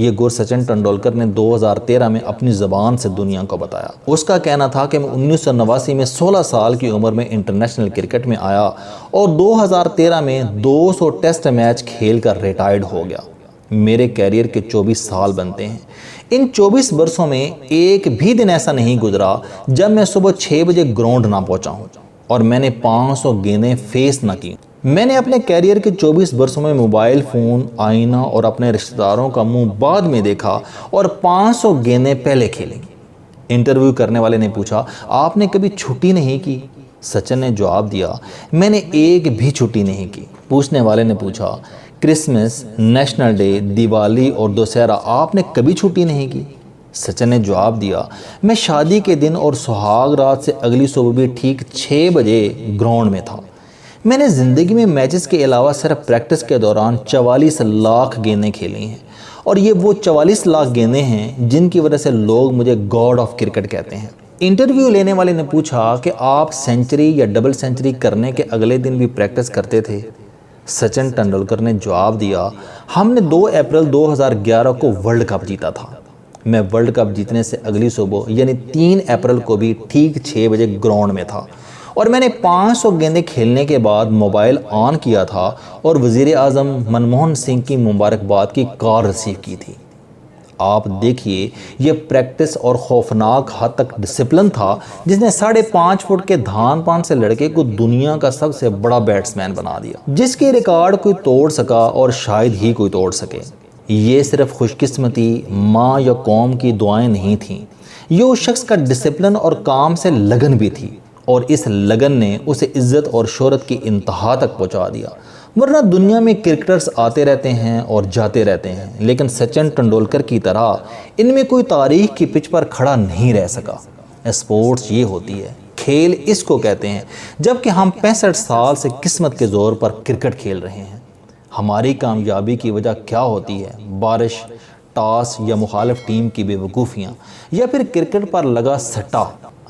یہ گر سچن ٹنڈولکر نے 2013 میں اپنی زبان سے دنیا کو بتایا۔ اس کا کہنا تھا کہ میں 1989 میں 16 سال کی عمر میں انٹرنیشنل کرکٹ میں آیا اور 2013 میں 200 ٹیسٹ میچ کھیل کر ریٹائرڈ ہو گیا۔ میرے کیریئر کے 24 سال بنتے ہیں۔ ان 24 برسوں میں ایک بھی دن ایسا نہیں گزرا جب میں صبح 6 بجے گراؤنڈ نہ پہنچا ہوں اور میں نے 500 گیندیں فیس نہ کی۔ میں نے اپنے کیریئر کے 24 برسوں میں موبائل فون، آئینہ اور اپنے رشتہ داروں کا منہ بعد میں دیکھا اور 500 گیندیں پہلے کھیلیں۔ انٹرویو کرنے والے نے پوچھا، آپ نے کبھی چھٹی نہیں کی؟ سچن نے جواب دیا، میں نے ایک بھی چھٹی نہیں کی۔ پوچھنے والے نے پوچھا، کرسمس، نیشنل ڈے، دیوالی اور دسہرہ آپ نے کبھی چھٹی نہیں کی؟ سچن نے جواب دیا، میں شادی کے دن اور سہاگ رات سے اگلی صبح بھی ٹھیک 6 بجے گراؤنڈ میں تھا۔ میں نے زندگی میں میچز کے علاوہ صرف پریکٹس کے دوران 44 لاکھ گیندیں کھیلی ہیں، اور یہ وہ 44 لاکھ گیندیں ہیں جن کی وجہ سے لوگ مجھے گاڈ آف کرکٹ کہتے ہیں۔ انٹرویو لینے والے نے پوچھا کہ آپ سینچری یا ڈبل سینچری کرنے کے اگلے دن بھی پریکٹس کرتے تھے؟ سچن ٹنڈولکر نے جواب دیا، ہم نے 2 اپریل 2011 کو ورلڈ کپ جیتا تھا۔ میں ورلڈ کپ جیتنے سے اگلی صبح یعنی 3 اپریل کو بھی ٹھیک 6 بجے گراؤنڈ میں تھا، اور میں نے 500 گیندیں کھیلنے کے بعد موبائل آن کیا تھا اور وزیر اعظم منموہن سنگھ کی مبارکباد کی کال ریسیو کی تھی۔ آپ دیکھیے، یہ پریکٹس اور خوفناک حد تک ڈسپلن تھا جس نے 5.5 فٹ کے دھان پان سے لڑکے کو دنیا کا سب سے بڑا بیٹسمین بنا دیا، جس کی ریکارڈ کوئی توڑ سکا اور شاید ہی کوئی توڑ سکے۔ یہ صرف خوش قسمتی، ماں یا قوم کی دعائیں نہیں تھیں، یہ اس شخص کا ڈسپلن اور کام سے لگن بھی تھی، اور اس لگن نے اسے عزت اور شہرت کی انتہا تک پہنچا دیا۔ ورنہ دنیا میں کرکٹرز آتے رہتے ہیں اور جاتے رہتے ہیں، لیکن سچن ٹنڈولکر کی طرح ان میں کوئی تاریخ کی پچ پر کھڑا نہیں رہ سکا۔ اسپورٹس یہ ہوتی ہے، کھیل اس کو کہتے ہیں، جبکہ ہم 65 سال سے قسمت کے زور پر کرکٹ کھیل رہے ہیں۔ ہماری کامیابی کی وجہ کیا ہوتی ہے؟ بارش، ٹاس یا مخالف ٹیم کی بے وقوفیاں، یا پھر کرکٹ پر لگا سٹا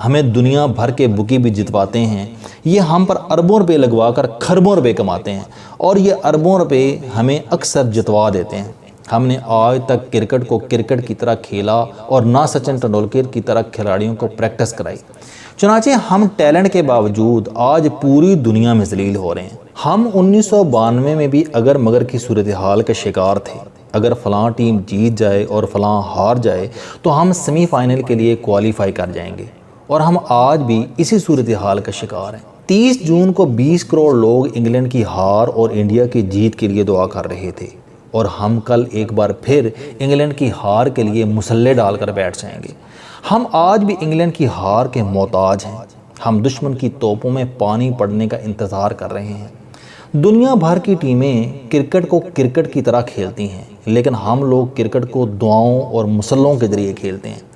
ہمیں دنیا بھر کے بکی بھی جتواتے ہیں۔ یہ ہم پر اربوں روپے لگوا کر کھربوں روپے کماتے ہیں، اور یہ اربوں روپے ہمیں اکثر جتوا دیتے ہیں۔ ہم نے آج تک کرکٹ کو کرکٹ کی طرح کھیلا اور نہ سچن ٹنڈولکر کی طرح کھلاڑیوں کو پریکٹس کرائی۔ چنانچہ ہم ٹیلنٹ کے باوجود آج پوری دنیا میں ذلیل ہو رہے ہیں۔ ہم 1992 میں بھی اگر مگر کی صورتحال کا شکار تھے۔ اگر فلاں ٹیم جیت جائے اور فلاں ہار جائے تو ہم سیمی فائنل کے لیے کوالیفائی کر جائیں گے، اور ہم آج بھی اسی صورتحال کا شکار ہیں۔ 30 جون کو 20 کروڑ لوگ انگلینڈ کی ہار اور انڈیا کی جیت کے لیے دعا کر رہے تھے، اور ہم کل ایک بار پھر انگلینڈ کی ہار کے لیے مسلح ڈال کر بیٹھ جائیں گے۔ ہم آج بھی انگلینڈ کی ہار کے محتاج ہیں۔ ہم دشمن کی توپوں میں پانی پڑنے کا انتظار کر رہے ہیں۔ دنیا بھر کی ٹیمیں کرکٹ کو کرکٹ کی طرح کھیلتی ہیں، لیکن ہم لوگ کرکٹ کو دعاؤں اور مسلوں کے ذریعے کھیلتے ہیں۔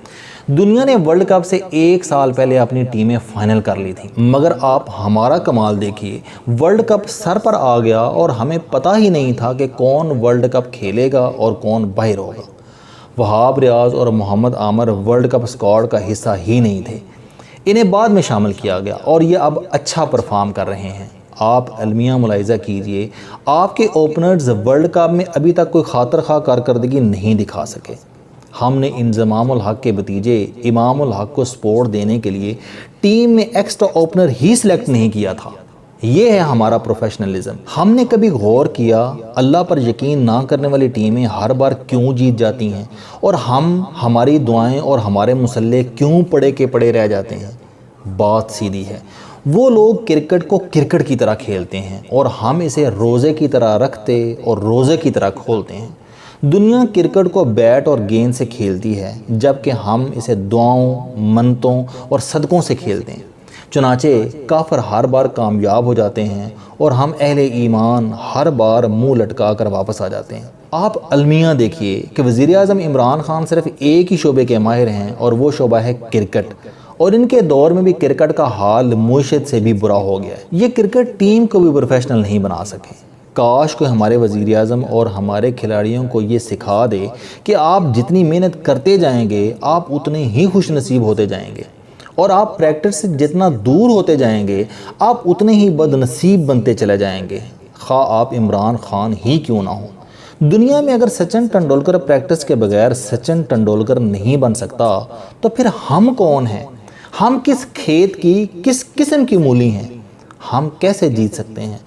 دنیا نے ورلڈ کپ سے 1 سال پہلے اپنی ٹیمیں فائنل کر لی تھیں، مگر آپ ہمارا کمال دیکھیے، ورلڈ کپ سر پر آ گیا اور ہمیں پتہ ہی نہیں تھا کہ کون ورلڈ کپ کھیلے گا اور کون باہر ہوگا۔ وہاب ریاض اور محمد عامر ورلڈ کپ اسکواڈ کا حصہ ہی نہیں تھے، انہیں بعد میں شامل کیا گیا اور یہ اب اچھا پرفارم کر رہے ہیں۔ آپ المیہ ملاحظہ کیجئے، آپ کے اوپنرز ورلڈ کپ میں ابھی تک کوئی خاطر خواہ کارکردگی نہیں دکھا سکے۔ ہم نے انضمام الحق کے بھتیجے امام الحق کو سپورٹ دینے کے لیے ٹیم میں ایکسٹرا اوپنر ہی سلیکٹ نہیں کیا تھا۔ یہ ہے ہمارا پروفیشنلزم۔ ہم نے کبھی غور کیا اللہ پر یقین نہ کرنے والی ٹیمیں ہر بار کیوں جیت جاتی ہیں، اور ہماری دعائیں اور ہمارے مسلح کیوں پڑے کے پڑے رہ جاتے ہیں؟ بات سیدھی ہے، وہ لوگ کرکٹ کو کرکٹ کی طرح کھیلتے ہیں اور ہم اسے روزے کی طرح رکھتے اور روزے کی طرح کھولتے ہیں۔ دنیا کرکٹ کو بیٹ اور گیند سے کھیلتی ہے، جبکہ ہم اسے دعاؤں، منتوں اور صدقوں سے کھیلتے ہیں۔ چنانچہ کافر ہر بار کامیاب ہو جاتے ہیں اور ہم اہل ایمان ہر بار منہ لٹکا کر واپس آ جاتے ہیں۔ آپ المیہ دیکھیے کہ وزیر اعظم عمران خان صرف ایک ہی شعبے کے ماہر ہیں اور وہ شعبہ ہے کرکٹ، اور ان کے دور میں بھی کرکٹ کا حال معیشت سے بھی برا ہو گیا ہے۔ یہ کرکٹ ٹیم کو بھی پروفیشنل نہیں بنا سکے۔ کاش کو ہمارے وزیر اعظم اور ہمارے کھلاڑیوں کو یہ سکھا دے کہ آپ جتنی محنت کرتے جائیں گے آپ اتنے ہی خوش نصیب ہوتے جائیں گے، اور آپ پریکٹس سے جتنا دور ہوتے جائیں گے آپ اتنے ہی بد نصیب بنتے چلے جائیں گے، خواہ آپ عمران خان ہی کیوں نہ ہوں۔ دنیا میں اگر سچن ٹنڈولکر پریکٹس کے بغیر سچن ٹنڈولکر نہیں بن سکتا تو پھر ہم کون ہیں؟ ہم کس کھیت کی کس قسم کی مولی ہیں؟ ہم کیسے جیت سکتے ہیں؟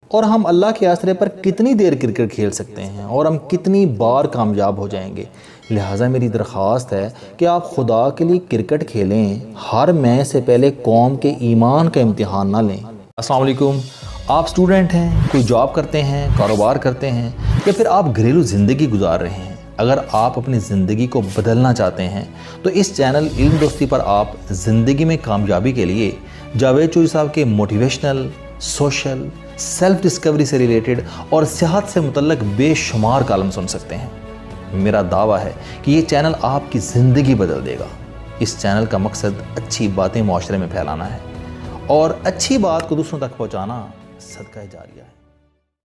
اور ہم اللہ کے آسرے پر کتنی دیر کرکٹ کھیل سکتے ہیں؟ اور ہم کتنی بار کامیاب ہو جائیں گے؟ لہٰذا میری درخواست ہے کہ آپ خدا کے لیے کرکٹ کھیلیں، ہر میچ سے پہلے قوم کے ایمان کا امتحان نہ لیں۔ السلام علیکم۔ آپ سٹوڈنٹ ہیں، کوئی جاب کرتے ہیں، کاروبار کرتے ہیں، یا پھر آپ گھریلو زندگی گزار رہے ہیں۔ اگر آپ اپنی زندگی کو بدلنا چاہتے ہیں تو اس چینل علم دوستی پر آپ زندگی میں کامیابی کے لیے جاوید چوہی صاحب کے موٹیویشنل، سوشل، سیلف ڈسکوری سے ریلیٹڈ اور صحت سے متعلق بے شمار کالم سن سکتے ہیں۔ میرا دعویٰ ہے کہ یہ چینل آپ کی زندگی بدل دے گا۔ اس چینل کا مقصد اچھی باتیں معاشرے میں پھیلانا ہے اور اچھی بات کو دوسروں تک پہنچانا صدقہ جاریہ ہے۔